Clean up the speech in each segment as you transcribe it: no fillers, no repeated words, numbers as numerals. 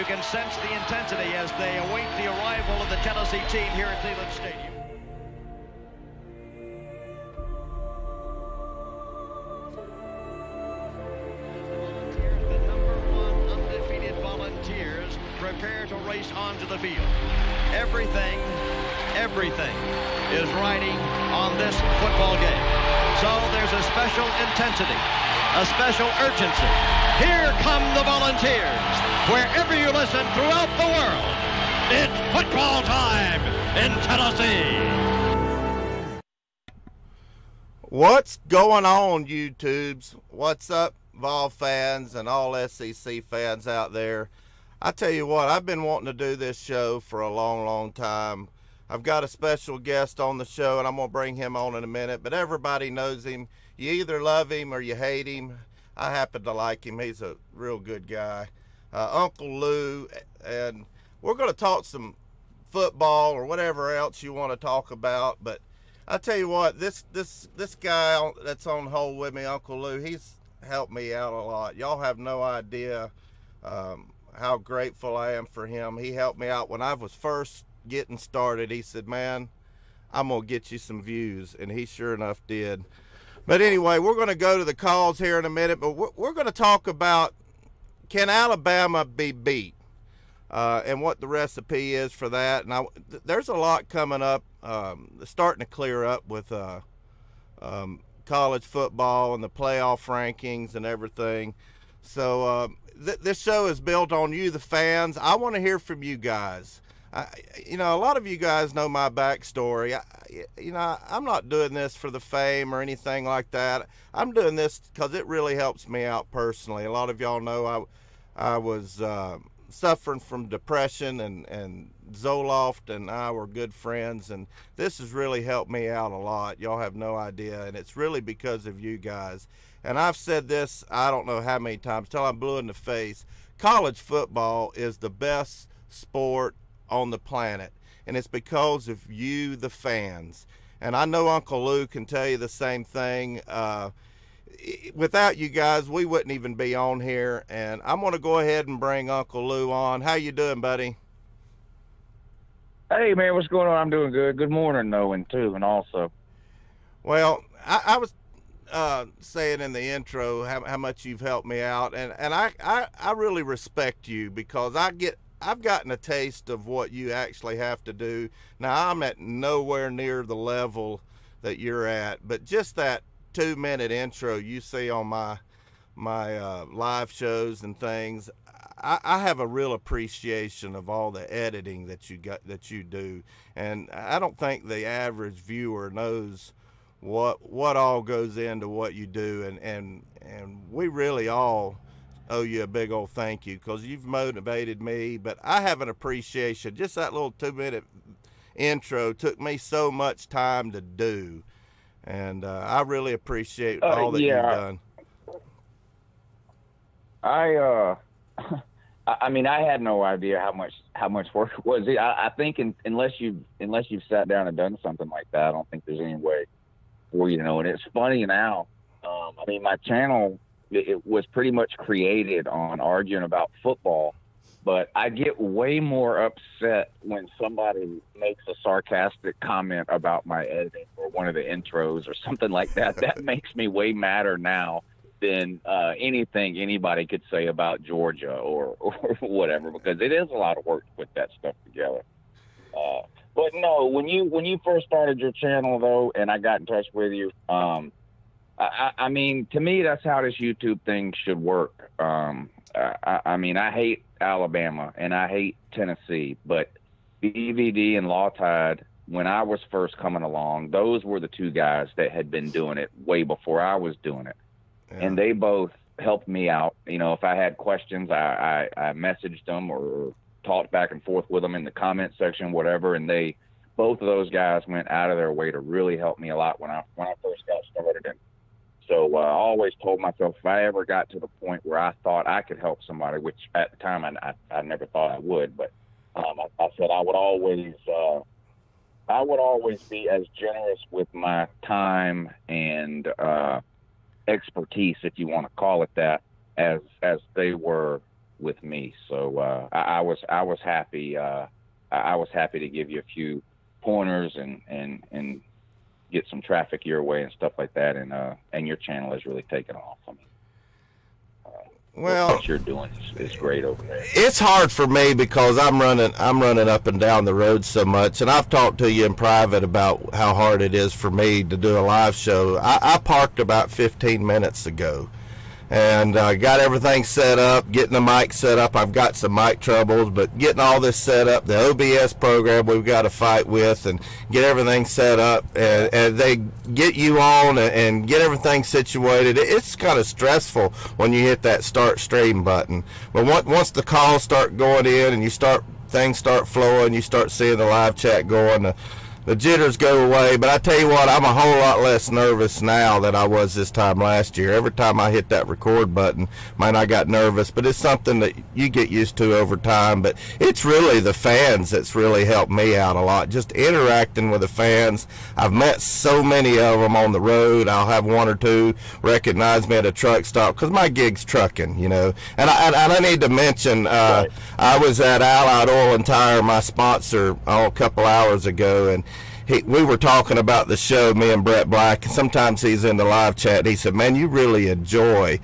can sense the intensity as they await the arrival of the Tennessee team here at Leland Stadium. The number one undefeated Volunteers prepare to race onto the field. Everything is riding on this football game. So there's a special intensity, a special urgency. Here come the Volunteers. Wherever you listen throughout the world, it's football time in Tennessee. What's going on, YouTubes? What's up, Vol fans and all SEC fans out there? I tell you what, I've been wanting to do this show for a long time. I've got a special guest on the show, and I'm going to bring him on in a minute, but everybody knows him. You either love him or you hate him. I happen to like him. He's a real good guy. Uncle Lou, and we're going to talk some football or whatever else you want to talk about, but I tell you what, this guy that's on hold with me, Uncle Lou, he's helped me out a lot. Y'all have no idea how grateful I am for him. He helped me out when I was first getting started. He said, man, I'm gonna get you some views, and he sure enough did. But anyway, we're going to go to the calls here in a minute, but we're going to talk about, can Alabama be beat, and what the recipe is for that. And there's a lot coming up, starting to clear up with college football and the playoff rankings and everything. So this show is built on you, the fans. I want to hear from you guys. You know, a lot of you guys know my backstory. I'm not doing this for the fame or anything like that. I'm doing this because it really helps me out personally. A lot of y'all know I was suffering from depression, and Zoloft and I were good friends, and this has really helped me out a lot. Y'all have no idea, and it's really because of you guys. And I've said this, I don't know how many times, till I'm blue in the face. College football is the best sport on the planet, and it's because of you, the fans. And I know Uncle Lou can tell you the same thing. Without you guys, we wouldn't even be on here. And I'm going to go ahead and bring Uncle Lou on. How you doing, buddy? Hey, man, what's going on? I'm doing good. Good morning, Owen, too, and also. Well, I was saying in the intro how much you've helped me out, and I really respect you, because I've gotten a taste of what you actually have to do. Now, I'm at nowhere near the level that you're at, but just that 2-minute intro you see on my live shows and things, I have a real appreciation of all the editing that you do, and I don't think the average viewer knows what all goes into what you do, and we really all owe you a big old thank you, because you've motivated me. But I have an appreciation. Just that little 2-minute intro took me so much time to do, and I really appreciate all that you've done. I mean, I had no idea how much work it was. I think unless you've sat down and done something like that, I don't think there's any way for you to know. And it's funny now. I mean, my channel, it was pretty much created on arguing about football, but I get way more upset when somebody makes a sarcastic comment about my editing or one of the intros or something like that. That makes me way madder now than anything anybody could say about Georgia or whatever, because it is a lot of work to put that stuff together. But no, when you first started your channel, though, and I got in touch with you, I mean, to me, that's how this YouTube thing should work. I mean, I hate Alabama and I hate Tennessee, but BVD and Law Tide, when I was first coming along, those were the two guys that had been doing it way before I was doing it. Yeah. And they both helped me out. You know, if I had questions, I messaged them or talked back and forth with them in the comment section, whatever. And both of those guys went out of their way to really help me a lot when I first got started. And so I always told myself, if I ever got to the point where I thought I could help somebody, which at the time I never thought I would, but I said I would always be as generous with my time and expertise, if you want to call it that, as they were with me. So I was happy. I was happy to give you a few pointers and get some traffic your way and stuff like that. And your channel has really taken off. I mean, well, what you're doing is great over there. It's hard for me because I'm running up and down the road so much, and I've talked to you in private about how hard it is for me to do a live show. I parked about 15 minutes ago, and got everything set up, getting the mic set up. I've got some mic troubles, but getting all this set up, the OBS program we've got to fight with and get everything set up, and they get you on and get everything situated. It's kind of stressful when you hit that start stream button. But once the calls start going in and things start flowing, you start seeing the live chat going, the jitters go away. But I tell you what, I'm a whole lot less nervous now than I was this time last year. Every time I hit that record button, man, I got nervous. But it's something that you get used to over time. But it's really the fans that's really helped me out a lot, just interacting with the fans. I've met so many of them on the road. I'll have one or two recognize me at a truck stop because my gig's trucking, you know. And I need to mention, Right. I was at Allied Oil and Tire, my sponsor, a couple hours ago, and we were talking about the show, me and Brett Black. Sometimes he's in the live chat, and he said, man, you really enjoy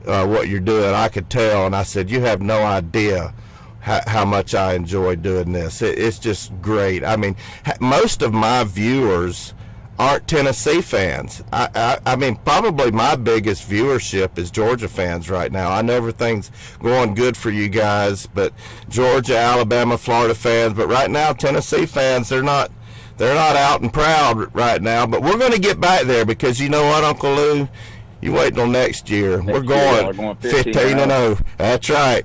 what you're doing. I could tell. And I said, you have no idea how much I enjoy doing this. It's just great. I mean, most of my viewers aren't Tennessee fans. I mean, probably my biggest viewership is Georgia fans right now. I know everything's going good for you guys, but Georgia, Alabama, Florida fans. But right now, Tennessee fans, they're not out and proud right now, but we're going to get back there because you know what, Uncle Lou? You wait till next year. We're going 15-0. That's right.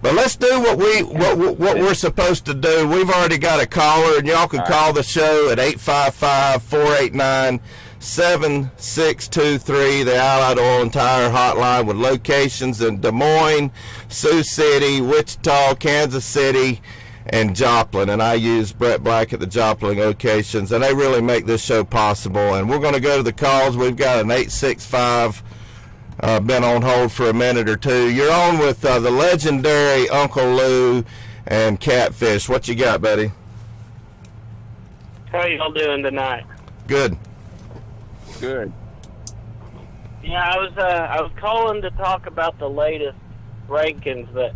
But let's do what we're supposed to do. We've already got a caller, and y'all can call the show at 855-489-7623, the Allied Oil and Tire hotline, with locations in Des Moines, Sioux City, Wichita, Kansas City, and Joplin. And I use Brett Black at the Joplin locations, and they really make this show possible. And we're going to go to the calls. We've got an 865 been on hold for a minute or two. You're on with the legendary Uncle Lou and Catfish. What you got, buddy? How y'all doing tonight? Good. Good. Yeah, I was calling to talk about the latest rankings that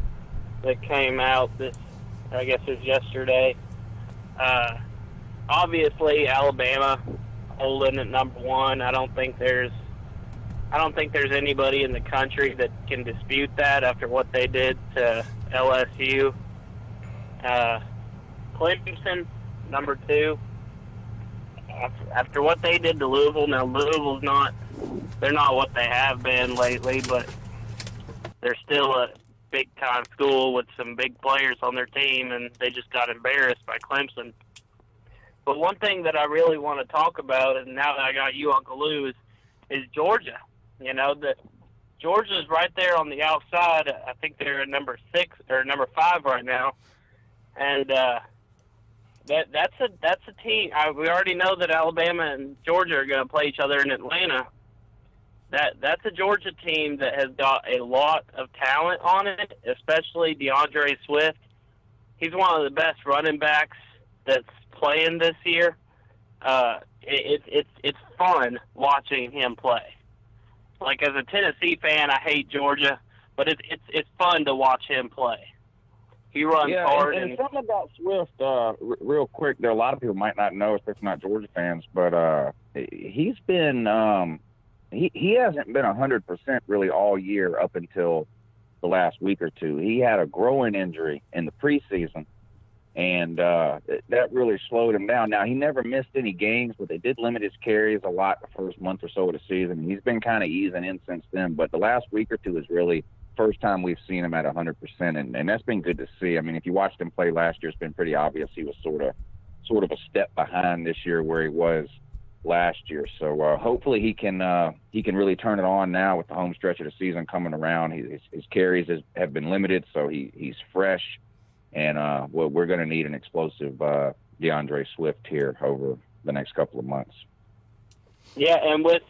came out this, I guess it was yesterday. Obviously, Alabama holding at number one. I don't think there's anybody in the country that can dispute that after what they did to LSU. Clemson, number two. After what they did to Louisville, now Louisville's they're not what they have been lately, but they're still a big-time school with some big players on their team, and they just got embarrassed by Clemson. But one thing that I really want to talk about, and now that I got you, Uncle Lou, is Georgia. You know, that Georgia's right there on the outside. I think they're at number 6 or number 5 right now, and that's a team. We already know that Alabama and Georgia are going to play each other in Atlanta. That's a Georgia team that has got a lot of talent on it, especially DeAndre Swift. He's one of the best running backs that's playing this year. It's fun watching him play. Like, as a Tennessee fan, I hate Georgia, but it's fun to watch him play. He runs hard. And something about Swift, real quick, there a lot of people might not know, especially not Georgia fans, but he's been he hasn't been 100% really all year up until the last week or two. He had a growing injury in the preseason, and that really slowed him down. Now, he never missed any games, but they did limit his carries a lot the first month or so of the season. He's been kind of easing in since then, but the last week or two is really first time we've seen him at 100%, and that's been good to see. I mean, if you watched him play last year, it's been pretty obvious he was sort of a step behind this year where he was last year. So hopefully he can really turn it on now with the home stretch of the season coming around. His carries have been limited, so he's fresh. And we're going to need an explosive DeAndre Swift here over the next couple of months. Yeah, and with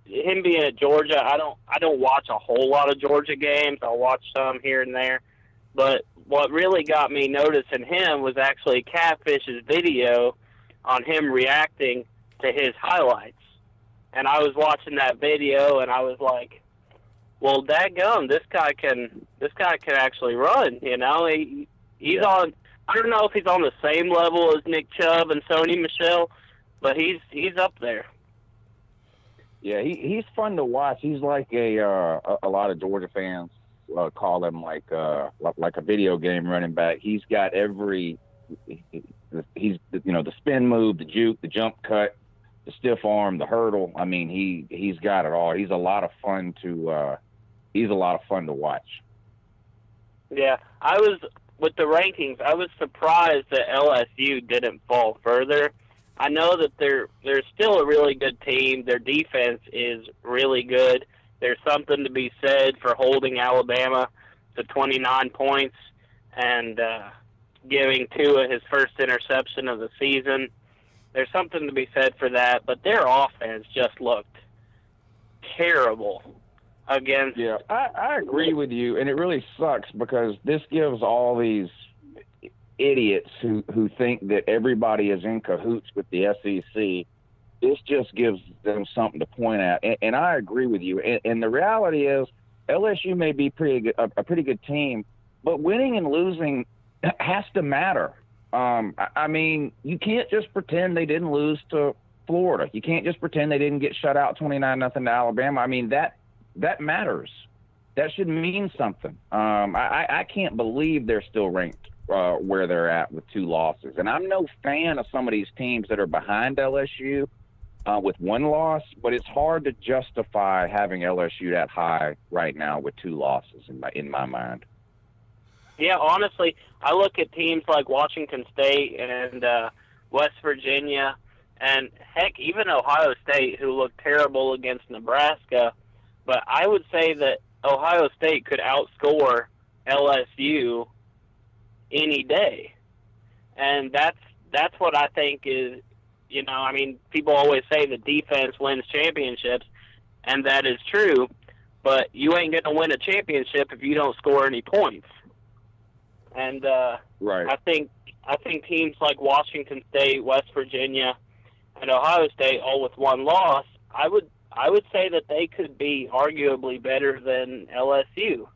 him being at Georgia, I don't watch a whole lot of Georgia games. I'll watch some here and there. But what really got me noticing him was actually Catfish's video on him reacting to his highlights. And I was watching that video, and I was like, well, dadgum, this guy can actually run, you know? He's on, I don't know if he's on the same level as Nick Chubb and Sony Michel, but he's up there. Yeah, he's fun to watch. He's like a lot of Georgia fans call him like a video game running back. He's got the spin move, the juke, the jump cut, the stiff arm, the hurdle. I mean, he's got it all. He's a lot of fun to watch. Yeah, with the rankings, I was surprised that LSU didn't fall further. I know that they're still a really good team. Their defense is really good. There's something to be said for holding Alabama to 29 points and giving Tua his first interception of the season. There's something to be said for that, but their offense just looked terrible against. Yeah, I agree with you, and it really sucks because this gives all these idiots who think that everybody is in cahoots with the SEC. This just gives them something to point at, and I agree with you. And the reality is, LSU may be a pretty good team, but winning and losing has to matter. I mean, you can't just pretend they didn't lose to Florida. You can't just pretend they didn't get shut out 29-0 to Alabama. I mean, that matters. That should mean something. I can't believe they're still ranked where they're at with 2 losses. And I'm no fan of some of these teams that are behind LSU with 1 loss, but it's hard to justify having LSU that high right now with 2 losses in my mind. Yeah, honestly, I look at teams like Washington State and West Virginia, and heck, even Ohio State, who looked terrible against Nebraska. But I would say that Ohio State could outscore LSU any day, and that's what I think is, you know, I mean, people always say the defense wins championships, and that is true, but you ain't going to win a championship if you don't score any points. And right. I think teams like Washington State, West Virginia, and Ohio State, all with 1 loss, I would say that they could be arguably better than LSU.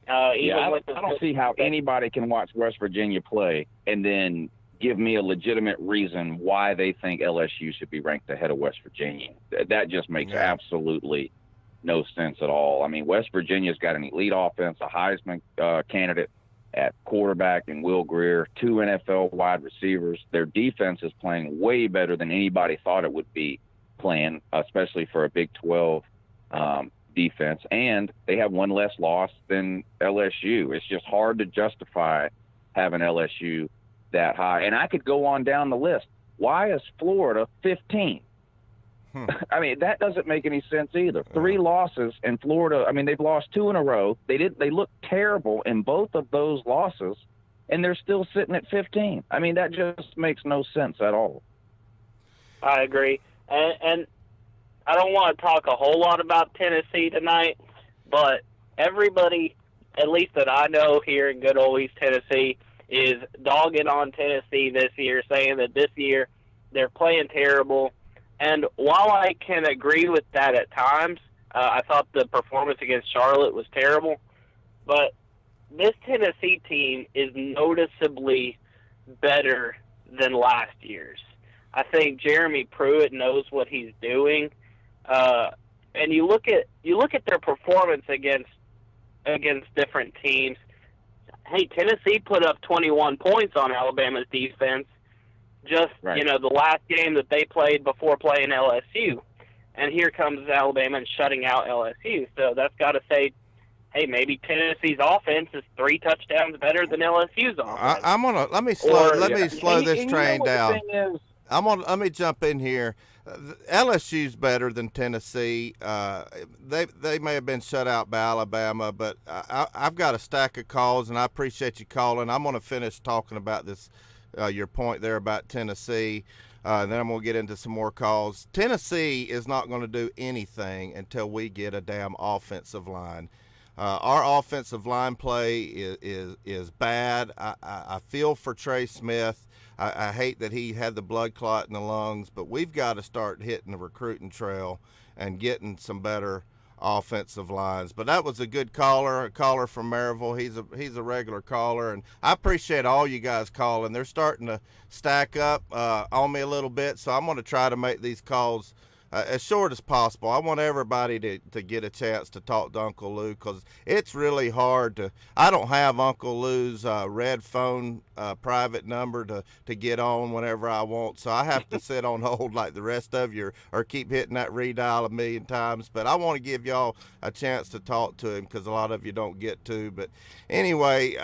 I don't see how anybody can watch West Virginia play and then give me a legitimate reason why they think LSU should be ranked ahead of West Virginia. That just makes absolutely no sense at all. I mean, West Virginia's got an elite offense, a Heisman candidate at quarterback and Will Grier, 2 NFL wide receivers. Their defense is playing way better than anybody thought it would be playing, especially for a Big 12 defense. And they have 1 less loss than LSU. It's just hard to justify having LSU that high. And I could go on down the list. Why is Florida 15? I mean, that doesn't make any sense either. 3 losses in Florida. I mean, they've lost 2 in a row. They looked terrible in both of those losses, and they're still sitting at 15. I mean, that just makes no sense at all. I agree. And I don't want to talk a whole lot about Tennessee tonight, but everybody, at least that I know here in good old East Tennessee, is dogging on Tennessee this year, saying that this year they're playing terrible. And while I can agree with that at times, I thought the performance against Charlotte was terrible. But this Tennessee team is noticeably better than last year's. I think Jeremy Pruitt knows what he's doing. And you look at their performance against different teams. Hey, Tennessee put up 21 points on Alabama's defense. Just, right. The last game that they played before playing LSU. And here comes Alabama and shutting out LSU. So that's got to say, hey, maybe Tennessee's offense is 3 touchdowns better than LSU's offense. Let me slow this train down. Let me jump in here. LSU's better than Tennessee. They may have been shut out by Alabama, but I've got a stack of calls, and I appreciate you calling. I'm going to finish talking about this. Your point there about Tennessee. Then I'm going to get into some more calls. Tennessee is not going to do anything until we get a damn offensive line. Our offensive line play is bad. I feel for Trey Smith. I hate that he had the blood clot in the lungs, but we've got to start hitting the recruiting trail and getting some better offensive lines. But that was a good caller, a caller from Maryville. He's a regular caller, and I appreciate all you guys calling. They're starting to stack up on me a little bit, so I'm going to try to make these calls as short as possible. I want everybody to get a chance to talk to Uncle Lou, because it's really hard to. I don't have Uncle Lou's red phone private number to get on whenever I want, so I have to sit on hold like the rest of you, or keep hitting that redial a million times. But I want to give y'all a chance to talk to him, because a lot of you don't get to. But anyway,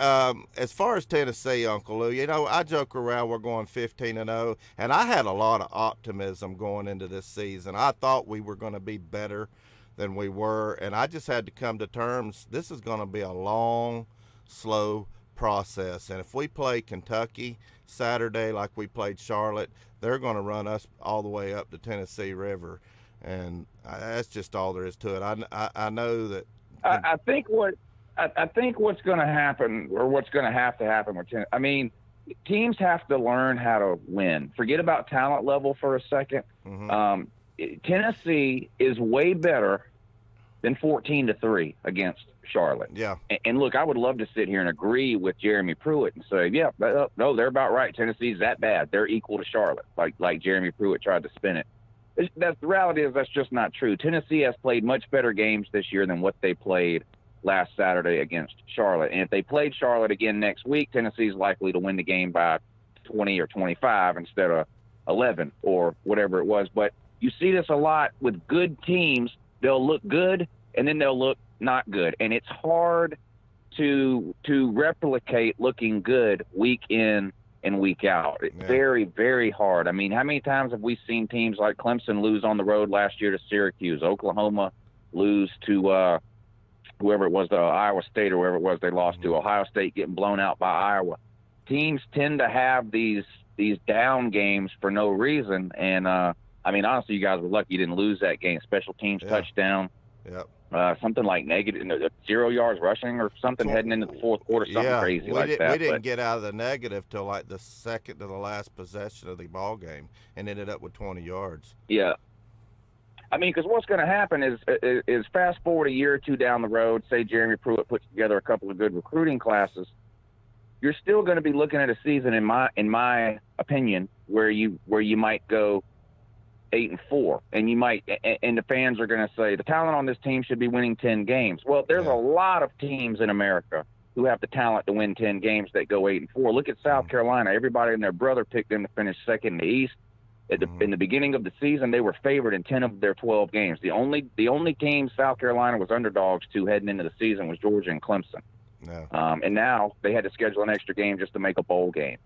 as far as Tennessee, Uncle Lou, you know, I joke around we're going 15-0, and I had a lot of optimism going into this season. I thought we were going to be better than we were, and I just had to come to terms. This is going to be a long, slow process, and if we play Kentucky Saturday like we played Charlotte, they're going to run us all the way up the Tennessee River, and that's just all there is to it. I know that. I think what's going to happen, or what's going to have to happen with Tennessee, I mean, teams have to learn how to win. Forget about talent level for a second. Mm-hmm. Tennessee is way better than 14-3 against Charlotte. Yeah. And look, I would love to sit here and agree with Jeremy Pruitt and say, yeah, no, they're about right. Tennessee's that bad. They're equal to Charlotte, like Jeremy Pruitt tried to spin it. The reality is that's just not true. Tennessee has played much better games this year than what they played last Saturday against Charlotte. And if they played Charlotte again next week, Tennessee's likely to win the game by 20 or 25 instead of 11 or whatever it was. But you see this a lot with good teams. They'll look good, and then they'll look not good. And it's hard to replicate looking good week in and week out. It's very, very hard. I mean, how many times have we seen teams like Clemson lose on the road last year to Syracuse, Oklahoma lose to whoever it was, Iowa State or whoever it was they lost to, Ohio State getting blown out by Iowa. Teams tend to have these down games for no reason, and I mean, honestly, you guys were lucky you didn't lose that game. Special teams touchdown. Yep. Something like negative 0 yards rushing or something heading into the fourth quarter, something crazy like that. We didn't get out of the negative till like the second to the last possession of the ball game, and ended up with 20 yards. Yeah. I mean, because what's going to happen is fast forward a year or two down the road, say Jeremy Pruitt puts together a couple of good recruiting classes, you're still going to be looking at a season, in my opinion, where you might go 8-4, and you might, and the fans are going to say the talent on this team should be winning 10 games. Well, there's a lot of teams in America who have the talent to win 10 games that go 8-4. Look at South Carolina. Everybody and their brother picked them to finish second in the East. In the beginning of the season, they were favored in 10 of their 12 games. The only team South Carolina was underdogs to heading into the season was Georgia and Clemson. No. And now they had to schedule an extra game just to make a bowl game.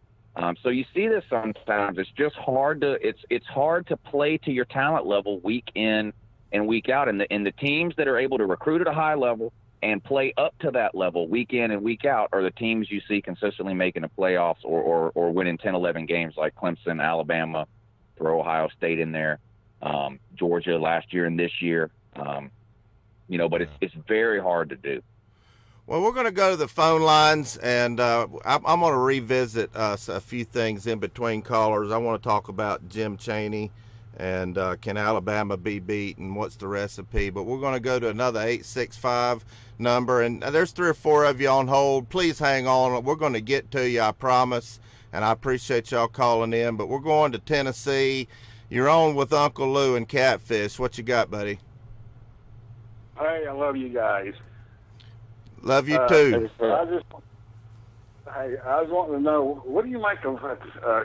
So you see this sometimes. It's just hard to play to your talent level week in and week out. And the teams that are able to recruit at a high level and play up to that level week in and week out are the teams you see consistently making the playoffs or winning 10, 11 games, like Clemson, Alabama, throw Ohio State in there, Georgia last year and this year. But it's very hard to do. Well, we're going to go to the phone lines, and I'm going to revisit a few things in between callers. I want to talk about Jim Chaney and can Alabama be beat and what's the recipe. But we're going to go to another 865 number, and there's 3 or 4 of you on hold. Please hang on. We're going to get to you, I promise, and I appreciate y'all calling in. But we're going to Tennessee. You're on with Uncle Lou and Catfish. What you got, buddy? Hey, I love you guys. Love you too. I was wanting to know, what do you make of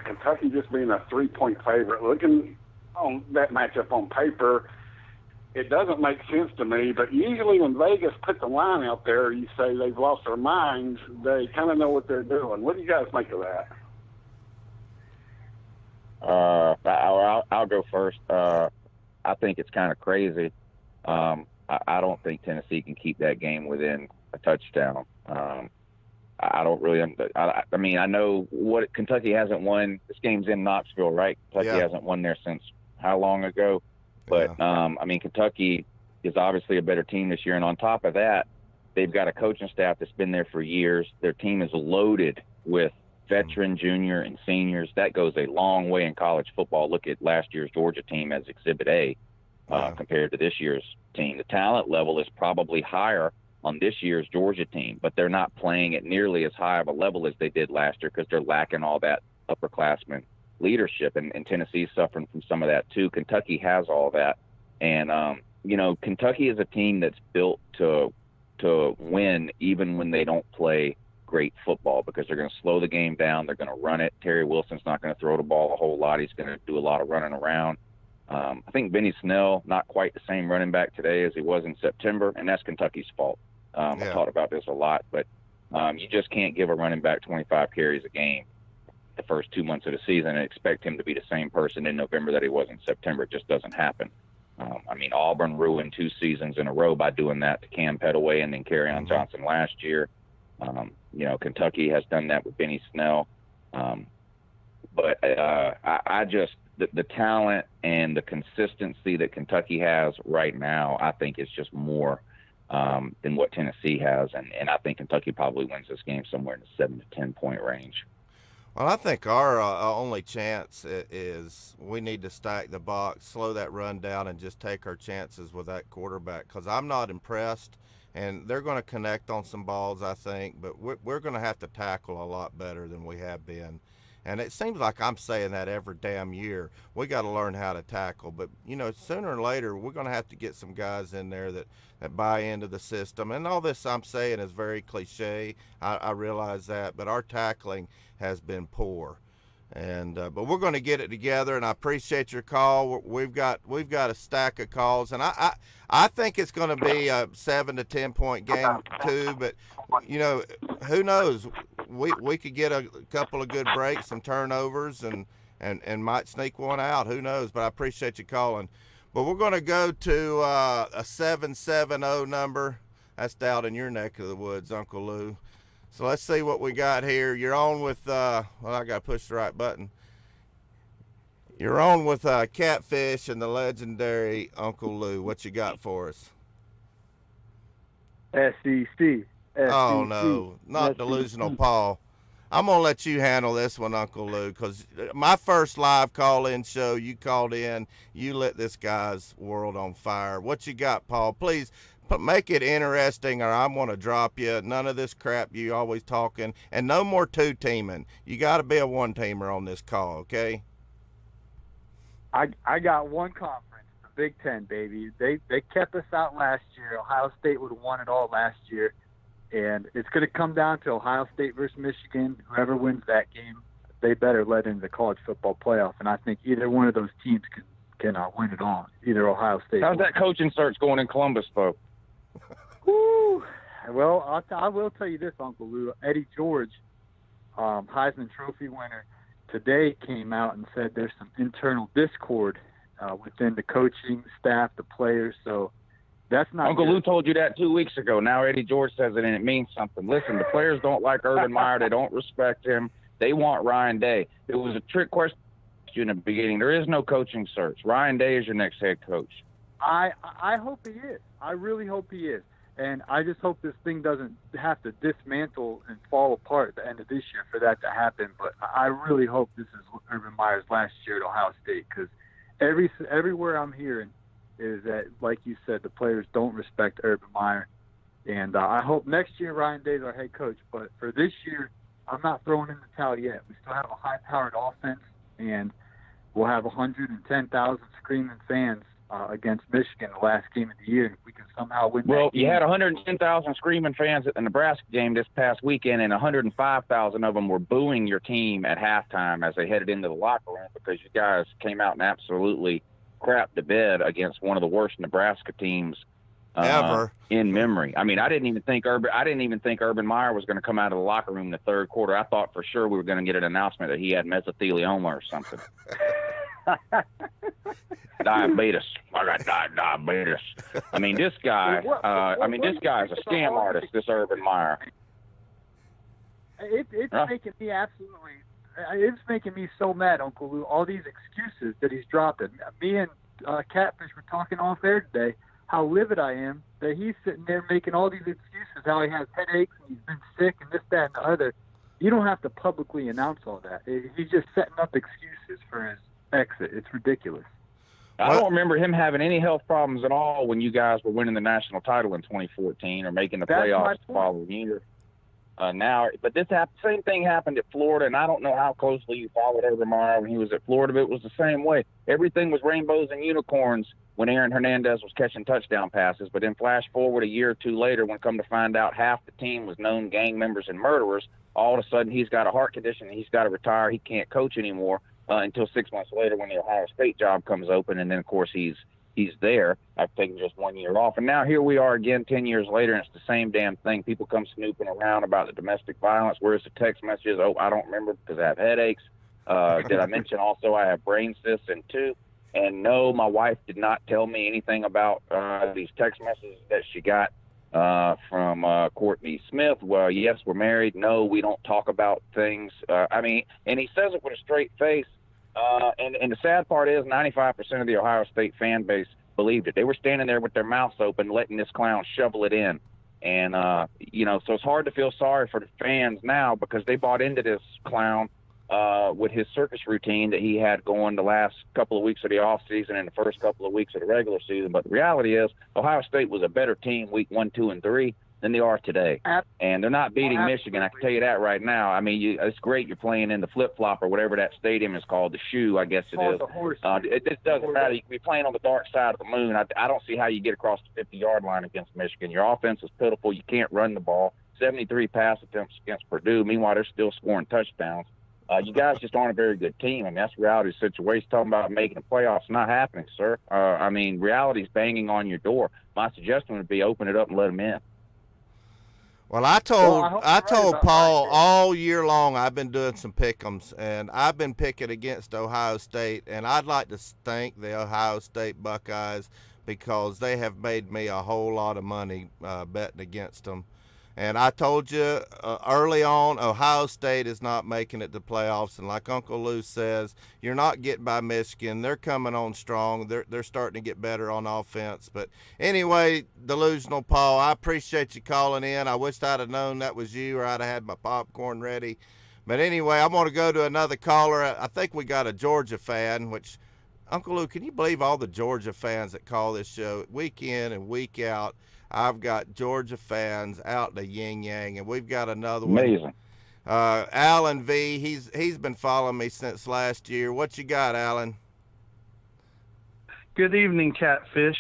Kentucky just being a 3-point favorite? Looking on that matchup on paper, it doesn't make sense to me, but usually when Vegas puts a line out there, you say they've lost their minds, they kind of know what they're doing. What do you guys make of that? I'll go first. I think it's kind of crazy. I don't think Tennessee can keep that game within a touchdown. I don't really. I mean, I know what Kentucky hasn't won. This game's in Knoxville, right? Kentucky hasn't won there since how long ago? But I mean, Kentucky is obviously a better team this year, and on top of that, they've got a coaching staff that's been there for years. Their team is loaded with veteran, junior, and seniors. That goes a long way in college football. Look at last year's Georgia team as Exhibit A compared to this year's team. The talent level is probably higher on this year's Georgia team, but they're not playing at nearly as high of a level as they did last year because they're lacking all that upperclassmen leadership, and Tennessee's suffering from some of that too. Kentucky has all that, and you know, Kentucky is a team that's built to win even when they don't play great football, because they're going to slow the game down. They're going to run it. Terry Wilson's not going to throw the ball a whole lot. He's going to do a lot of running around. I think Benny Snell, not quite the same running back today as he was in September, and that's Kentucky's fault. I've thought about this a lot, but you just can't give a running back 25 carries a game the first 2 months of the season and expect him to be the same person in November that he was in September. It just doesn't happen. I mean, Auburn ruined 2 seasons in a row by doing that to Cam Petaway and then Kerryon Johnson last year. You know, Kentucky has done that with Benny Snell. But I just the talent and the consistency that Kentucky has right now, I think is just more than what Tennessee has. And I think Kentucky probably wins this game somewhere in the 7 to 10 point range. Well, I think our only chance is we need to stack the box, slow that run down, and just take our chances with that quarterback, because I'm not impressed. And they're going to connect on some balls, I think, but we're going to have to tackle a lot better than we have been. And it seems like I'm saying that every damn year. We got to learn how to tackle. But, you know, sooner or later, we're going to have to get some guys in there that buy into the system. And all this I'm saying is very cliche. I realize that. But our tackling has been poor. And but we're going to get it together, and I appreciate your call. We've got a stack of calls, and I think it's going to be a 7 to 10 point game too. But you know, who knows? We could get a couple of good breaks, some turnovers, and might sneak one out. Who knows? But I appreciate you calling. But we're going to go to a 770 number. That's down in your neck of the woods, Uncle Lou. So let's see what we got here. You're on with, well, I got to push the right button. You're on with Catfish and the legendary Uncle Lou. What you got for us? SEC. Oh, no, not SEC. Delusional Paul. I'm going to let you handle this one, Uncle Lou, because my first live call-in show, you called in, you lit this guy's world on fire. What you got, Paul? Please make it interesting, or I'm going to drop you. None of this crap you always talking, and no more two-teaming. You got to be a one-teamer on this call, okay? I got one conference, the Big Ten, baby. They kept us out last year. Ohio State would have won it all last year, and it's going to come down to Ohio State versus Michigan. Whoever wins that game, they better let in the college football playoff, and I think either one of those teams can win it all. Either Ohio State. How's that coaching search going in Columbus, though? Woo. Well, I will tell you this, Uncle Lou. Eddie George, Heisman Trophy winner, today came out and said there's some internal discord within the coaching staff, the players. So that's not Uncle good. Lou told you that 2 weeks ago. Now Eddie George says it, and it means something. Listen, the players don't like Urban Meyer. They don't respect him. They want Ryan Day. It was a trick question in the beginning. There is no coaching search. Ryan Day is your next head coach. I hope he is. I really hope he is. And I just hope this thing doesn't have to dismantle and fall apart at the end of this year for that to happen. But I really hope this is Urban Meyer's last year at Ohio State, because everywhere I'm hearing is that, like you said, the players don't respect Urban Meyer. And I hope next year Ryan Day's our head coach. But for this year, I'm not throwing in the towel yet. We still have a high-powered offense, and we'll have 110,000 screaming fans against Michigan the last game of the year. If we can somehow win that game. You had 110,000 screaming fans at the Nebraska game this past weekend, and 105,000 of them were booing your team at halftime as they headed into the locker room because you guys came out and absolutely crapped the bed against one of the worst Nebraska teams ever in memory. I mean, I didn't even think Urban Meyer was going to come out of the locker room in the third quarter. I thought for sure we were going to get an announcement that he had mesothelioma or something. Diabetes. I got diabetes. I mean, this guy. This guy is a scam artist. This Urban Meyer. It's making me absolutely. It's making me so mad, Uncle Lou. All these excuses that he's dropping. Me and Catfish were talking off air today. How livid I am that he's sitting there making all these excuses. How he has headaches and he's been sick and this, that, and the other. You don't have to publicly announce all that. He's just setting up excuses for his exit. It's ridiculous. I don't remember him having any health problems at all when you guys were winning the national title in 2014 or making the playoffs the following year. But same thing happened at Florida, and I don't know how closely you followed Urban Meyer when he was at Florida, but it was the same way. Everything was rainbows and unicorns when Aaron Hernandez was catching touchdown passes, but then flash forward a year or two later, when come to find out half the team was known gang members and murderers, all of a sudden he's got a heart condition and he's got to retire. He can't coach anymore until 6 months later when the Ohio State job comes open, and then, of course, he's there after taking just 1 year off. And now here we are again 10 years later, and it's the same damn thing. People come snooping around about the domestic violence. Where's the text messages? Oh, I don't remember because I have headaches. Did I mention also I have brain cysts and too? And no, my wife did not tell me anything about these text messages that she got from Courtney Smith. Well, yes, we're married. No, we don't talk about things. And he says it with a straight face. And the sad part is 95% of the Ohio State fan base believed it. They were standing there with their mouths open, letting this clown shovel it in. And, so it's hard to feel sorry for the fans now because they bought into this clown with his circus routine that he had going the last couple of weeks of the offseason and the first couple of weeks of the regular season. But the reality is Ohio State was a better team week 1, 2, and 3 than they are today. And they're not beating Michigan. I can tell you that right now. I mean, it's great you're playing in the flip-flop or whatever that stadium is called, the shoe, I guess it is. It just doesn't matter. You can be playing on the dark side of the moon. I don't see how you get across the 50-yard line against Michigan. Your offense is pitiful. You can't run the ball. 73 pass attempts against Purdue. Meanwhile, they're still scoring touchdowns. You guys just aren't a very good team. I mean, that's the reality of the situation. Talking about making the playoffs, not happening, sir. Reality's banging on your door. My suggestion would be open it up and let them in. Well, I told Paul all year long I've been doing some pick'ems, and I've been picking against Ohio State, and I'd like to thank the Ohio State Buckeyes because they have made me a whole lot of money betting against them. And I told you early on, Ohio State is not making it to playoffs. And like Uncle Lou says, you're not getting by Michigan. They're coming on strong. They're starting to get better on offense. But anyway, Delusional Paul, I appreciate you calling in. I wish I'd have known that was you or I'd have had my popcorn ready. But anyway, I'm going to go to another caller. I think we got a Georgia fan, which, Uncle Lou, can you believe all the Georgia fans that call this show week in and week out? I've got Georgia fans out in the yin-yang, and we've got another one. Amazing. Alan V, he's been following me since last year. What you got, Alan? Good evening, Catfish.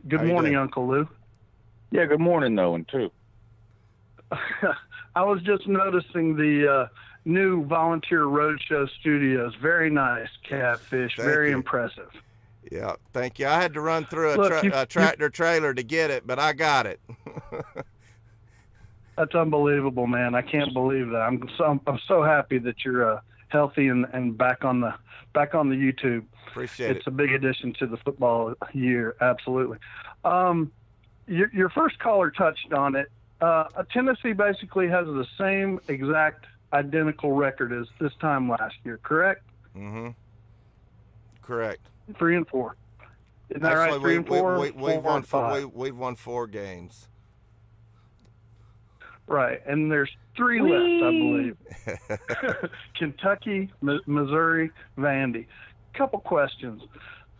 Good morning, Uncle Lou. Yeah, good morning, Owen, too. I was just noticing the new Volunteer Roadshow studios. Very nice, Catfish. Very impressive. Yeah, thank you. I had to run through a tractor trailer to get it, but I got it. That's unbelievable, man. I can't believe that. I'm so happy that you're healthy and back on the YouTube. Appreciate it. It's a big addition to the football year, absolutely. Your first caller touched on it. Tennessee basically has the same exact identical record as this time last year, correct? Mm-hmm. Correct. 3-4. Isn't that right? 3-4. We've won 4 games. Right, and there's 3 left, I believe. Kentucky, Missouri, Vandy. Couple questions.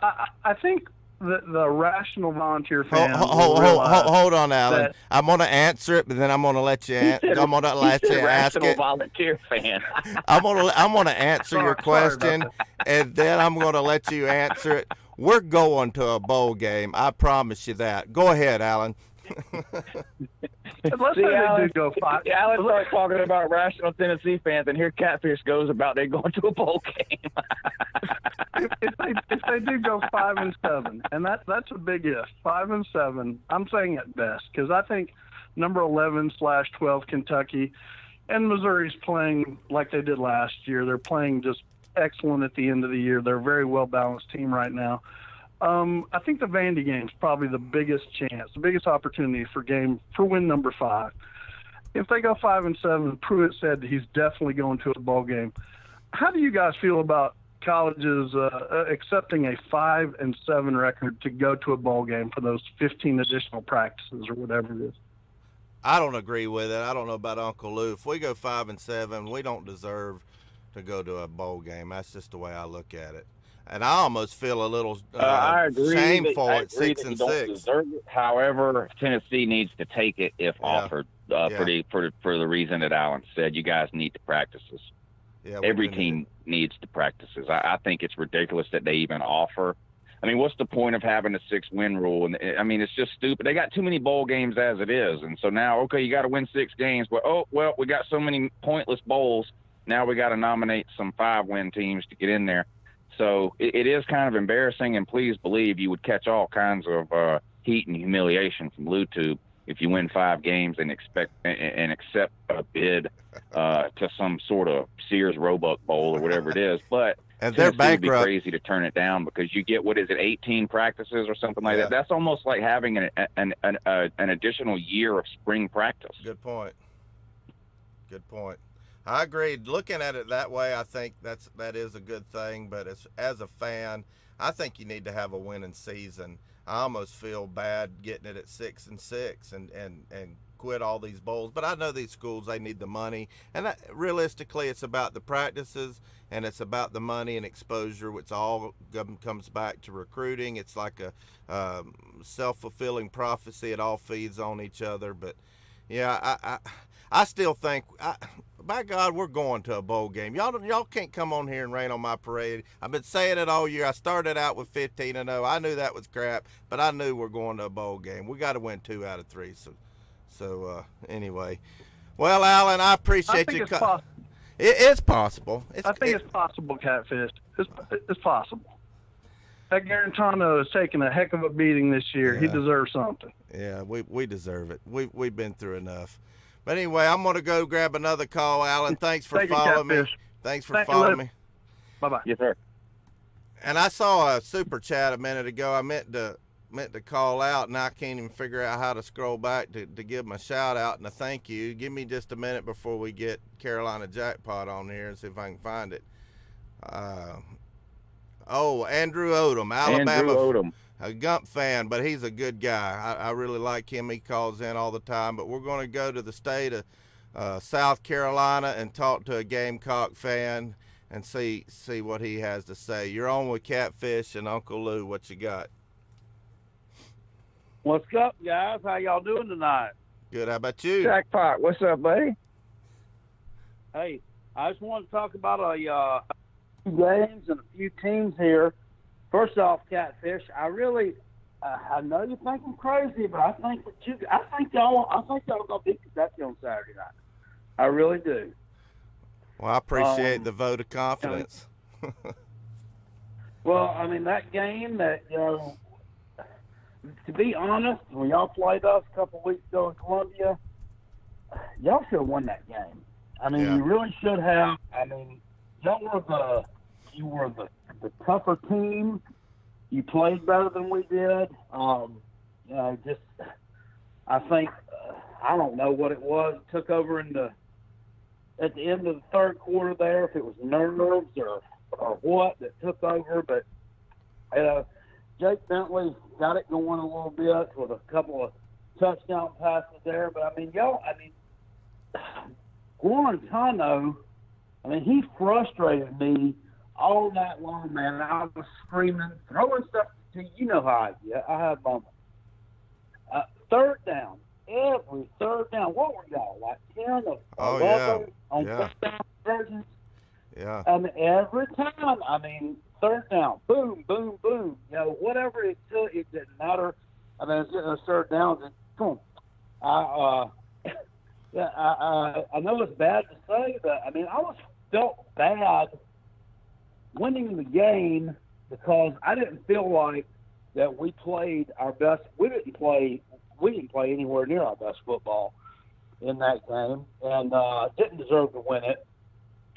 I think the rational Volunteer fan. Hold on, Alan. I'm going to answer it, but then I'm going to let you. I'm going to let you ask it. Volunteer fan. I'm going to answer your question, and then I'm going to let you answer it. We're going to a bowl game. I promise you that. Go ahead, Alan. Let's say they do go 5. Alan starts talking about rational Tennessee fans, and here Catfish goes about they going to a bowl game. if they do go 5-7, and that's a big if. 5-7, I'm saying at best, because I think number 11/12 Kentucky and Missouri's playing like they did last year.Ey're playing just excellent at the end of the year. They're a very well balanced team right now. I think the Vandy game is probably the biggest chance, the biggest opportunity for win number 5. if they go 5-7, Pruitt said that he's definitely going to a bowl game. How do you guys feel about colleges accepting a 5-7 record to go to a bowl game for those 15 additional practices or whatever it is? I don't agree with it. I don't know about Uncle Lou. If we go 5-7, we don't deserve to go to a bowl game. That's just the way I look at it. And I almost feel a little shameful at 6-6. However, Tennessee needs to take it if offered for the reason that Alan said. You guys need the practices. Yeah, every team needs the practices. I think it's ridiculous that they even offer. I mean, what's the point of having a 6-win rule? And I mean, it's just stupid. They got too many bowl games as it is. And so now, okay, you got to win 6 games. But, we got so many pointless bowls. Now we got to nominate some 5-win teams to get in there. So it is kind of embarrassing, and please believe you would catch all kinds of heat and humiliation from LouTube if you win 5 games and accept a bid to some sort of Sears Roebuck Bowl or whatever it is. But and they're bankrupt. It would be crazy to turn it down because you get 18 practices or something like that. That's almost like having an additional year of spring practice. Good point. I agree. Looking at it that way, I think that is a good thing. But as a fan, I think you need to have a winning season. I almost feel bad getting it at 6-6 and quit all these bowls. But I know these schools, they need the money. And realistically, it's about the practices and it's about the money and exposure, which all comes back to recruiting. It's like a self-fulfilling prophecy. It all feeds on each other. But, yeah, I still think by God, we're going to a bowl game. Y'all can't come on here and rain on my parade. I've been saying it all year. I started out with 15-0. I knew that was crap, but I knew we're going to a bowl game. We got to win 2 out of 3. So anyway, well, Alan, I appreciate you. It's possible. I think it's possible, Catfish. It's possible. That Garantano has taken a heck of a beating this year. Yeah. He deserves something. Yeah, we deserve it. We've been through enough. But anyway, I'm going to go grab another call, Alan. Thanks for following me. Thanks for following me. Bye-bye. Yes, sir. And I saw a super chat a minute ago. I meant to call out, and I can't even figure out how to scroll back to give them a shout-out and a thank you. Give me just a minute before we get Carolina Jackpot on here and see if I can find it. Andrew Odom, Alabama. Andrew Odom. A Gump fan, but he's a good guy. I really like him. He calls in all the time. But we're going to go to the state of South Carolina and talk to a Gamecock fan and see what he has to say. You're on with Catfish and Uncle Lou. What you got? What's up, guys? How y'all doing tonight? Good. How about you? Jackpot. What's up, buddy? Hey, I just want to talk about a few games and a few teams here. First off, Catfish, I know you think I'm crazy, but I think y'all gonna beat Kentucky on Saturday night. I really do. Well, I appreciate the vote of confidence. Well, I mean that game that to be honest, when y'all played us a couple weeks ago in Columbia, y'all should have won that game. I mean, you really should have. I mean, you were the tougher team. You played better than we did. I think I don't know what it was. It took over at the end of the third quarter there, if it was nerves or what that took over. But Jake Bentley got it going a little bit with a couple of touchdown passes there. But Guarantano, he frustrated me all night long, man. I was screaming, throwing stuff to you. You know how I have moments. Third down, every third down. What were y'all, like 10 or 11 on third down conversions? Yeah. Every time, third down, boom, boom, boom. Whatever it took, it didn't matter. It's getting those third downs. And come on. I know it's bad to say, but I felt bad winning the game because I didn't feel like that we played our best. We didn't play anywhere near our best football in that game, and didn't deserve to win it,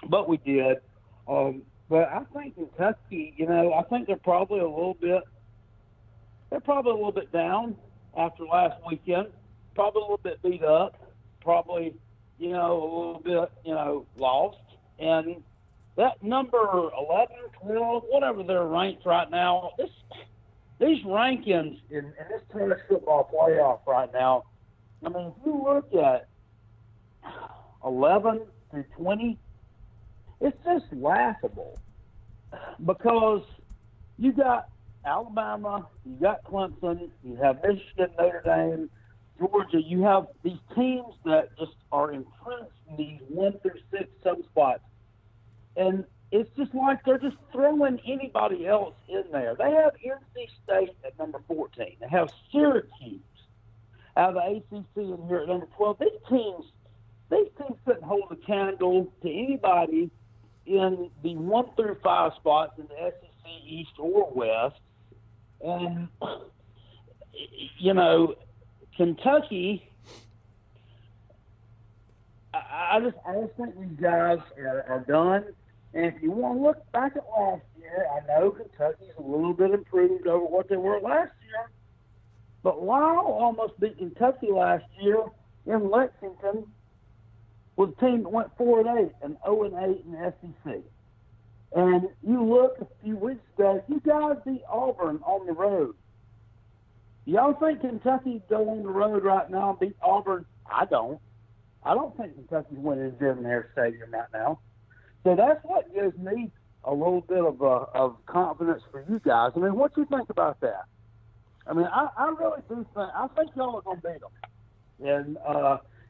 but we did. But I think Kentucky, I think they're probably a little bit down after last weekend. Probably a little bit beat up. probably, a little bit, lost. And that number 11, 12, whatever they're ranked right now, these rankings in this college football playoff right now, I mean, if you look at 11 through 20, it's just laughable because you got Alabama, you got Clemson, you have Michigan, Notre Dame, Georgia. You have these teams that just are entrenched in these 1 through 6 subspots. And it's just like they're just throwing anybody else in there. They have NC State at number 14. They have Syracuse out of the ACC in here at number 12. These teams couldn't hold a candle to anybody in the 1 through 5 spots in the SEC East or West. And, Kentucky, I just think these guys are done. And if you want to look back at last year, I know Kentucky's a little bit improved over what they were last year. But Lyle almost beat Kentucky last year in Lexington with a team that went 4-8 and 0-8 in the SEC. And you look a few weeks ago, you guys beat Auburn on the road. Y'all think Kentucky go on the road right now and beat Auburn? I don't. I don't think Kentucky's winning in their stadium right now. So that's what gives me a little bit of confidence for you guys. I mean, what do you think about that? I mean, I really do think – I think y'all are going to beat them.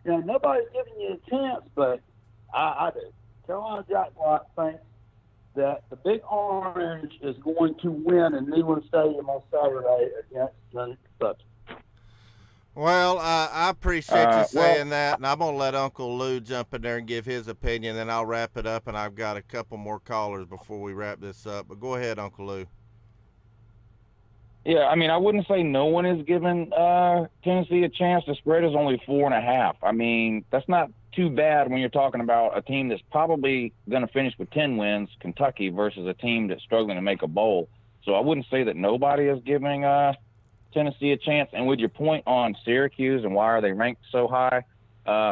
And, nobody's giving you a chance, but I do. Carolina Jack White thinks that the Big Orange is going to win in Neyland Stadium on Saturday against Kentucky. Well, I appreciate you saying that, and I'm going to let Uncle Lou jump in there and give his opinion, then I'll wrap it up, and I've got a couple more callers before we wrap this up. But go ahead, Uncle Lou. Yeah, I mean, I wouldn't say no one is giving Tennessee a chance. The spread is only 4.5. I mean, that's not too bad when you're talking about a team that's probably going to finish with 10 wins, Kentucky, versus a team that's struggling to make a bowl. So I wouldn't say that nobody is giving Tennessee a chance. And with your point on Syracuse and why are they ranked so high,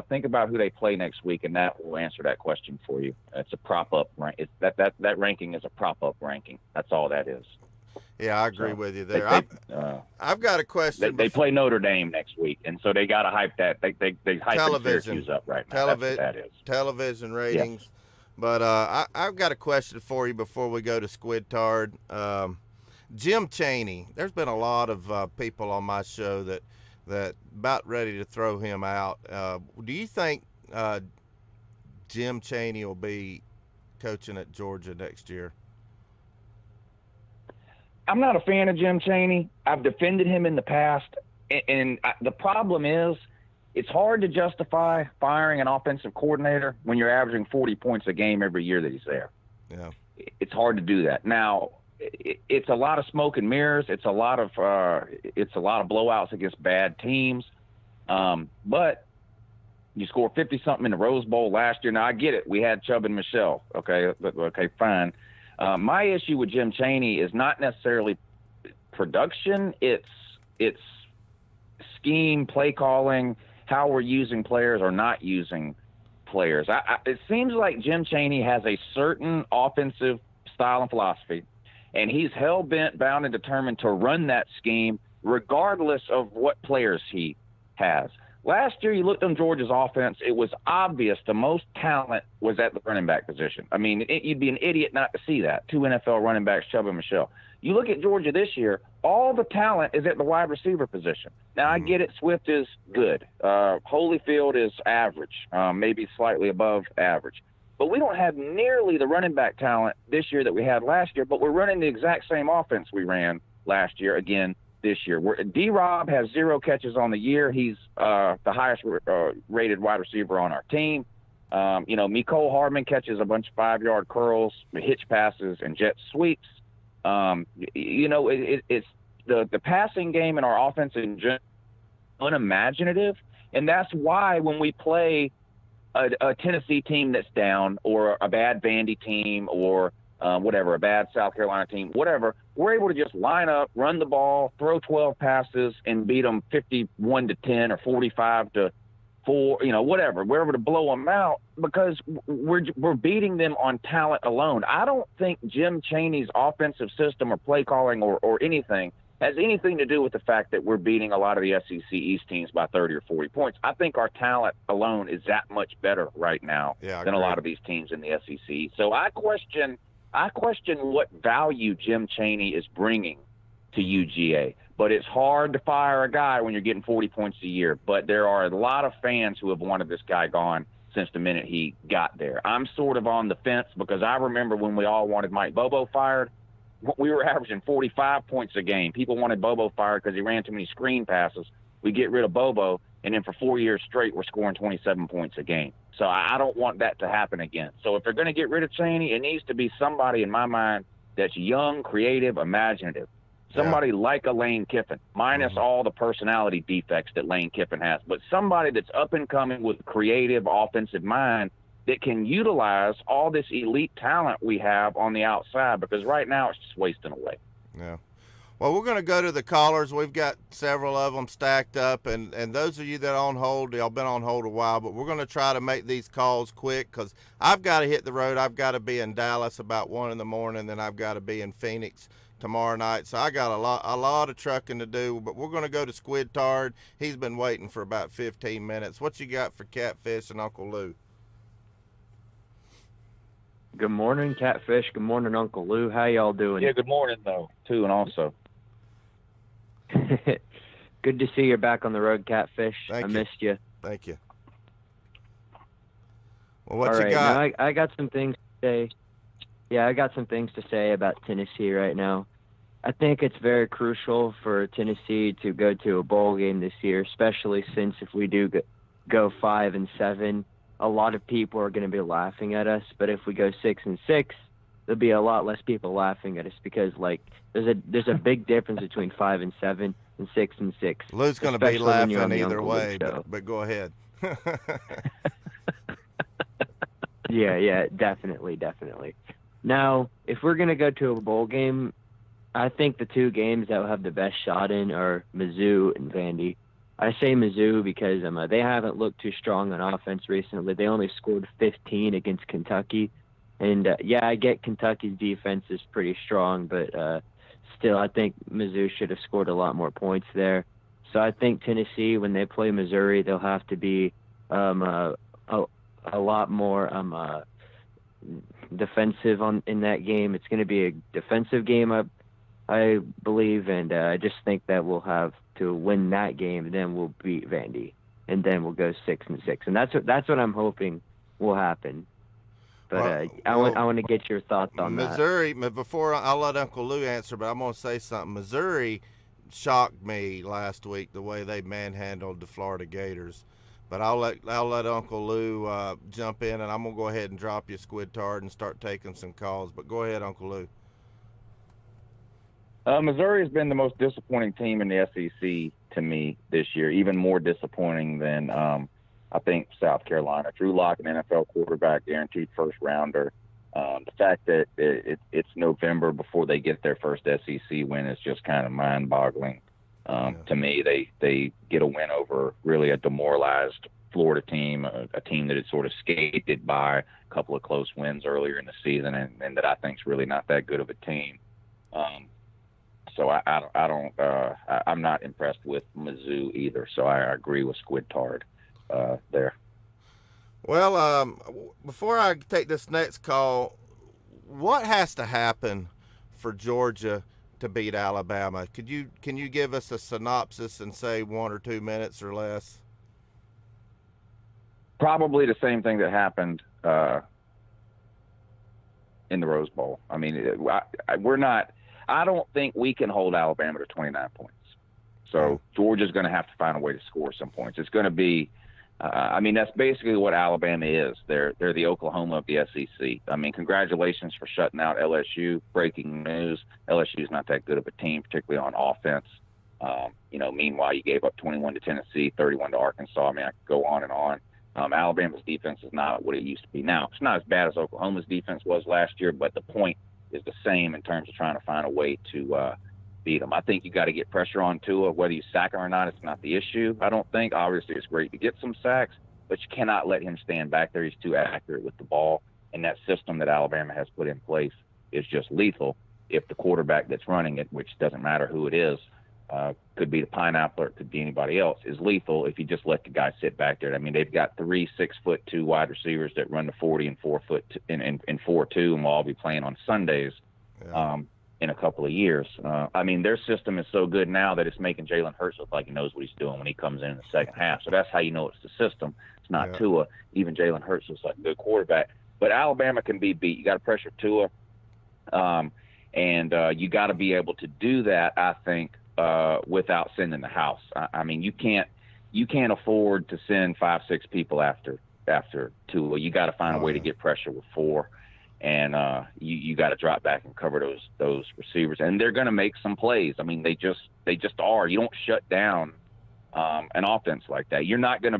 think about who they play next week, and that will answer that question for you. It's a prop-up rank. That ranking is a prop-up ranking. That's all that is. Yeah, I agree with you there. I've got a question. They play Notre Dame next week, and so they got to hype that. They hype Syracuse up right now. That's what that is. Television ratings. Yes. But I've got a question for you before we go to Squidtard. Jim Chaney. There's been a lot of people on my show that about ready to throw him out. Do you think Jim Chaney will be coaching at Georgia next year? I'm not a fan of Jim Chaney. I've defended him in the past, and the problem is it's hard to justify firing an offensive coordinator when you're averaging 40 points a game every year that he's there. Yeah, it's hard to do that. Now, it's a lot of smoke and mirrors. It's a lot of blowouts against bad teams. But you scored 50-something in the Rose Bowl last year. Now, I get it. We had Chubb and Michelle. Okay, fine. My issue with Jim Chaney is not necessarily production. It's scheme, play calling, how we're using players or not using players. It seems like Jim Chaney has a certain offensive style and philosophy, and he's hell-bent, bound, and determined to run that scheme regardless of what players he has. Last year, you looked on Georgia's offense, it was obvious the most talent was at the running back position. I mean, you'd be an idiot not to see that. 2 NFL running backs, Chubb and Michelle. You look at Georgia this year, all the talent is at the wide receiver position. Now, I get it, Swift is good. Holyfield is average, maybe slightly above average. But we don't have nearly the running back talent this year that we had last year, but we're running the exact same offense we ran last year again this year. D-Rob has 0 catches on the year. He's the highest rated wide receiver on our team. Mecole Hardman catches a bunch of 5-yard curls, hitch passes, and jet sweeps. It's the passing game in our offense is unimaginative, and that's why when we play a Tennessee team that's down, or a bad Vandy team, or a bad South Carolina team, whatever, we're able to just line up, run the ball, throw 12 passes, and beat them 51-10 or 4, whatever, wherever to blow them out, because we're beating them on talent alone. I don't think Jim Chaney's offensive system or play calling or anything has anything to do with the fact that we're beating a lot of the SEC East teams by 30 or 40 points. I think our talent alone is that much better right now than a lot of these teams in the SEC. So I question what value Jim Chaney is bringing to UGA. But it's hard to fire a guy when you're getting 40 points a year. But there are a lot of fans who have wanted this guy gone since the minute he got there. I'm sort of on the fence because I remember when we all wanted Mike Bobo fired, we were averaging 45 points a game. People wanted Bobo fired because he ran too many screen passes. We get rid of Bobo, and then for 4 years straight, we're scoring 27 points a game. So I don't want that to happen again. So if they're going to get rid of Chaney, it needs to be somebody, in my mind, that's young, creative, imaginative. Somebody like a Lane Kiffin, minus all the personality defects that Lane Kiffin has, but somebody that's up and coming with creative offensive mind that can utilize all this elite talent we have on the outside, because right now it's just wasting away. Yeah. Well, we're going to go to the callers. We've got several of them stacked up, and those of you that are on hold, y'all been on hold a while, but we're going to try to make these calls quick because I've got to hit the road. I've got to be in Dallas about 1 in the morning, then I've got to be in Phoenix tomorrow night. So I got a lot of trucking to do, but we're going to go to Squid Tard. He's been waiting for about 15 minutes. What you got for Catfish and Uncle Lou? Good morning, Catfish. Good morning, Uncle Lou. How y'all doing? Yeah, good morning, though, too, and also. Good to see you're back on the road, Catfish. I missed you. Thank you. Well, what All you right, got? Now I got some things to say. Yeah, I got some things to say about Tennessee right now. I think it's very crucial for Tennessee to go to a bowl game this year, especially since if we do go 5-7, a lot of people are going to be laughing at us. But if we go 6-6, there'll be a lot less people laughing at us because, like, there's a big difference between 5-7 and 6-6. Lou's going to be laughing either way, but go ahead. Yeah, definitely. Now, if we're going to go to a bowl game, I think the two games that will have the best shot in are Mizzou and Vandy. I say Mizzou because they haven't looked too strong on offense recently. They only scored 15 against Kentucky. And, I get Kentucky's defense is pretty strong, but still I think Mizzou should have scored a lot more points there. So I think Tennessee, when they play Missouri, they'll have to be a lot more defensive in that game. It's going to be a defensive game, I believe, and I just think that we'll have to win that game, and then we'll beat Vandy, and then we'll go 6-6, and that's what I'm hoping will happen. But I want to get your thoughts on Missouri, that. Before I'll let Uncle Lou answer, but I'm going to say something. Missouri shocked me last week the way they manhandled the Florida Gators. But I'll let Uncle Lou jump in, and I'm going to go ahead and drop you Squid Tard and start taking some calls. But go ahead, Uncle Lou. Missouri has been the most disappointing team in the SEC to me this year, even more disappointing than I think South Carolina. Drew Lock, an NFL quarterback, guaranteed first rounder. The fact that it's November before they get their first SEC win is just kind of mind-boggling. To me, they get a win over really a demoralized Florida team, a team that had sort of skated by a couple of close wins earlier in the season, and that I think is really not that good of a team. So I'm not impressed with Mizzou either. So I agree with Squid Tard there. Well, before I take this next call, what has to happen for Georgia to beat Alabama? Can you give us a synopsis and say 1 or 2 minutes or less? Probably the same thing that happened in the Rose Bowl. I mean, I don't think we can hold Alabama to 29 points. So Georgia's going to have to find a way to score some points. It's going to be, that's basically what Alabama is. They're the Oklahoma of the SEC. I mean, congratulations for shutting out LSU. Breaking news: LSU's not that good of a team, particularly on offense. Meanwhile, you gave up 21 to Tennessee, 31 to Arkansas. I mean, I could go on and on. Alabama's defense is not what it used to be. Now, it's not as bad as Oklahoma's defense was last year, but the point is the same in terms of trying to find a way to beat them. I think you got to get pressure on Tua. Whether you sack him or not, it's not the issue. I don't think. Obviously, it's great to get some sacks, but you cannot let him stand back there. He's too accurate with the ball, and that system that Alabama has put in place is just lethal if the quarterback that's running it, which doesn't matter who it is, could be the Pineapple or it could be anybody else, is lethal if you just let the guy sit back there. I mean, they've got 3 6'2" wide receivers that run the 40 and 4'2" and 4'2", and will all be playing on Sundays in a couple of years. I mean, their system is so good now that it's making Jalen Hurts look like he knows what he's doing when he comes in the second half. So that's how you know it's the system. It's not Tua. Even Jalen Hurts looks like a good quarterback. But Alabama can be beat. You got to pressure Tua, and you got to be able to do that, I think, without sending the house. I mean, you can't afford to send 5-6 people after Tua. You got to find a way to get pressure with 4, and you got to drop back and cover those receivers. And they're going to make some plays. I mean, they just are. You don't shut down an offense like that. You're not gonna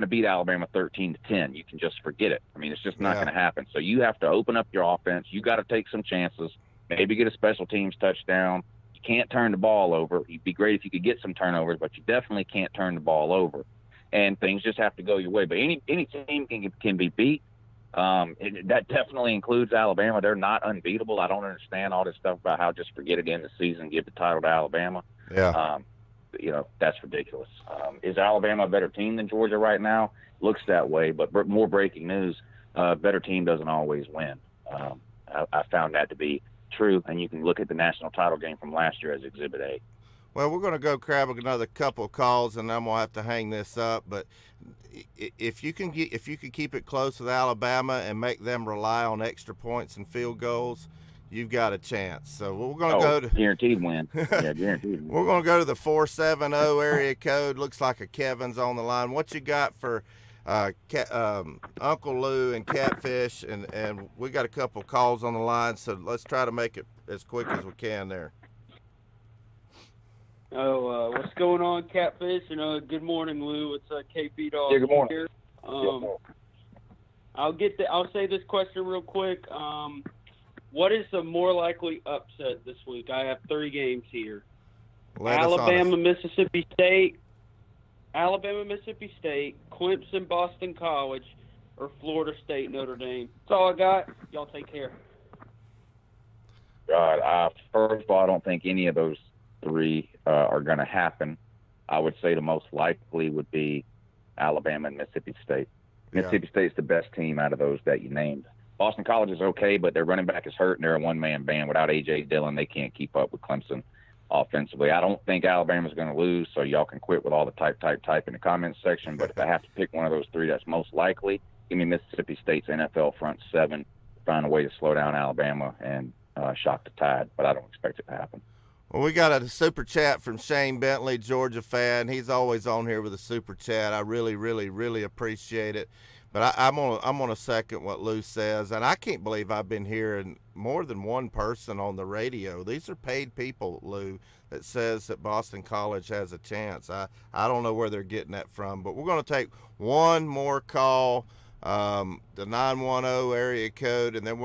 beat Alabama 13-10. You can just forget it. I mean, it's just not going to happen. So you have to open up your offense. You got to take some chances. Maybe get a special teams touchdown. You can't turn the ball over. It'd be great if you could get some turnovers, but you definitely can't turn the ball over. And things just have to go your way. But any team can be beat. That definitely includes Alabama. They're not unbeatable. I don't understand all this stuff about how just forget it in the season, give the title to Alabama. Yeah. That's ridiculous. Is Alabama a better team than Georgia right now? Looks that way, but more breaking news, better team doesn't always win. I found that to be true, and you can look at the national title game from last year as Exhibit A. Well, we're going to go grab another couple of calls, and I'm going to have to hang this up. But if you can keep it close with Alabama and make them rely on extra points and field goals, you've got a chance. So we're going to go to guaranteed win. Yeah, guaranteed win. We're going to go to the 470 area code. Looks like a Kevin's on the line. What you got for Uncle Lou and Catfish? And we got a couple calls on the line, so let's try to make it as quick as we can there. What's going on, Catfish? Good morning, Lou. It's KP Dog. Yeah, good morning. Here. I'll say this question real quick. What is the more likely upset this week? I have 3 games here. Alabama, Mississippi State, Clemson, Boston College, or Florida State, Notre Dame. That's all I got. Y'all take care. First of all, I don't think any of those 3 are going to happen. I would say the most likely would be Alabama and Mississippi State. Mississippi State's the best team out of those that you named. Boston College is okay, but their running back is hurt, and they're a one-man band. Without A.J. Dillon, they can't keep up with Clemson offensively. I don't think Alabama's going to lose, so y'all can quit with all the type in the comments section. But if I have to pick one of those 3 that's most likely, give me Mississippi State's NFL front 7, find a way to slow down Alabama and shock the tide, but I don't expect it to happen. Well, we got a super chat from Shane Bentley, Georgia fan. He's always on here with a super chat. I really, really, really appreciate it. But I'm gonna second what Lou says, and I can't believe I've been hearing more than one person on the radio. These are paid people, Lou, that says that Boston College has a chance. I don't know where they're getting that from, but we're gonna take one more call, the 910 area code, and then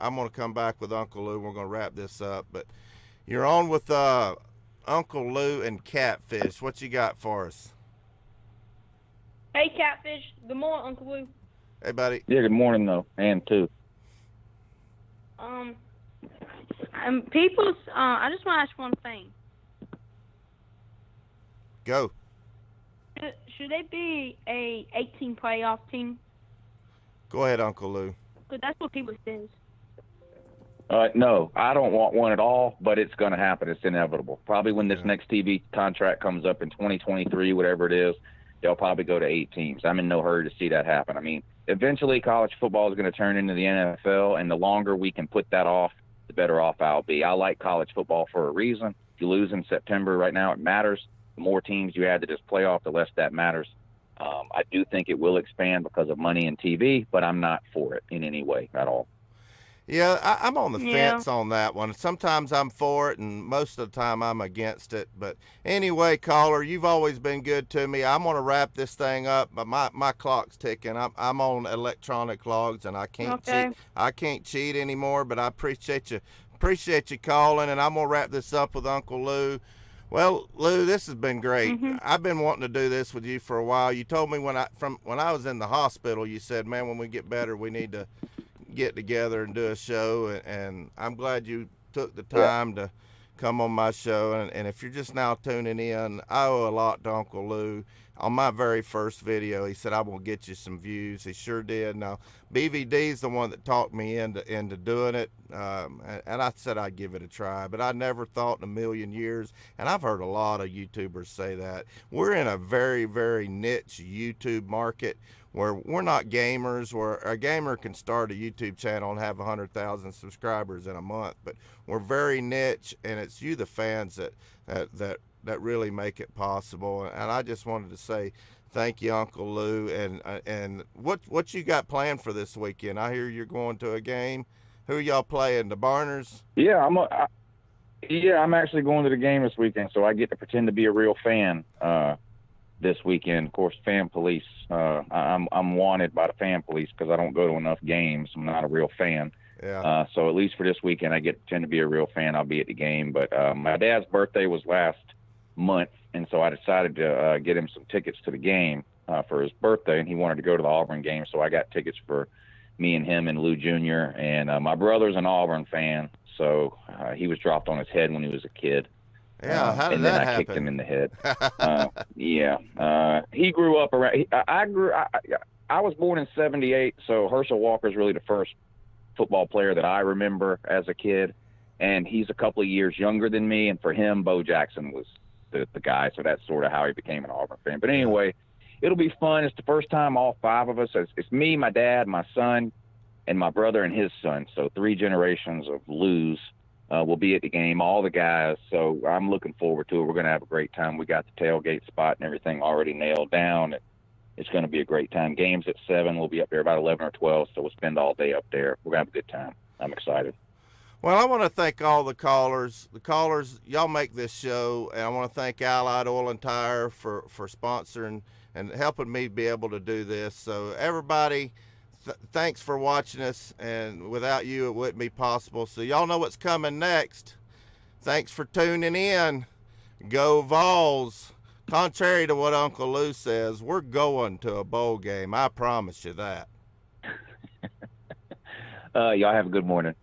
I'm gonna come back with Uncle Lou. We're gonna wrap this up. But you're on with Uncle Lou and Catfish. What you got for us? Hey, Catfish. Good morning, Uncle Lou. Hey, buddy. Yeah, good morning, though, and too. I just want to ask one thing. Go. Should they be a 18 playoff team? Go ahead, Uncle Lou. Because that's what people say. No, I don't want one at all, but it's going to happen. It's inevitable. Probably when this next TV contract comes up in 2023, whatever it is, they'll probably go to 8 teams. I'm in no hurry to see that happen. I mean, eventually college football is going to turn into the NFL, and the longer we can put that off, the better off I'll be. I like college football for a reason. If you lose in September right now, it matters. The more teams you add to this playoff, the less that matters. I do think it will expand because of money and TV, but I'm not for it in any way at all. Yeah, I'm on the fence on that one. Sometimes I'm for it, and most of the time I'm against it. But anyway, caller, you've always been good to me. I'm going to wrap this thing up, but my clock's ticking. I'm on electronic logs, and I can't cheat. I can't cheat anymore. But I appreciate you appreciate you calling, and I'm gonna wrap this up with Uncle Lou. Well, Lou, this has been great. I've been wanting to do this with you for a while. You told me when I was in the hospital, you said, man, when we get better, we need to get together and do a show, and I'm glad you took the time to come on my show. And if you're just now tuning in, I owe a lot to Uncle Lou. On my very first video, he said, I'm going to get you some views. He sure did. Now, BVD's the one that talked me into doing it, and I said I'd give it a try, but I never thought in a million years, and I've heard a lot of YouTubers say that. We're in a very, very niche YouTube market where we're not gamers, where a gamer can start a YouTube channel and have 100,000 subscribers in a month, but we're very niche, and it's you, the fans, that really make it possible. And I just wanted to say thank you, Uncle Lou. And what you got planned for this weekend? I hear you're going to a game. Who are y'all playing? The Barners? Yeah, I'm actually going to the game this weekend, so I get to pretend to be a real fan this weekend. Of course, fan police. I'm wanted by the fan police because I don't go to enough games. I'm not a real fan. Yeah. So at least for this weekend, I get to pretend to be a real fan. I'll be at the game. But my dad's birthday was last month, and so I decided to get him some tickets to the game for his birthday, and he wanted to go to the Auburn game, so I got tickets for me and him and Lou Jr. And my brother's an Auburn fan, so he was dropped on his head when he was a kid. Yeah, how did and that then I happen? kicked him in the head. He grew up around. I was born in '78, so Herschel Walker's really the first football player that I remember as a kid, and he's a couple of years younger than me. And for him, Bo Jackson was the guy, so that's sort of how he became an Auburn fan. But anyway, it'll be fun. It's the first time all five of us. It's me, my dad, my son, and my brother and his son. So 3 generations of Lou's. Will be at the game, all the guys, so I'm looking forward to it. We're going to have a great time. We got the tailgate spot and everything already nailed down. It's going to be a great time. Game's at 7. We'll be up there about 11 or 12, so we'll spend all day up there. We're going to have a good time. I'm excited. Well, I want to thank all the callers. The callers, y'all make this show, and I want to thank Allied Oil and Tire for sponsoring and helping me be able to do this. So everybody, thanks for watching us, and without you it wouldn't be possible. So y'all know what's coming next. Thanks for tuning in. Go Vols. Contrary to what Uncle Lou says, we're going to a bowl game. I promise you that. Y'all have a good morning.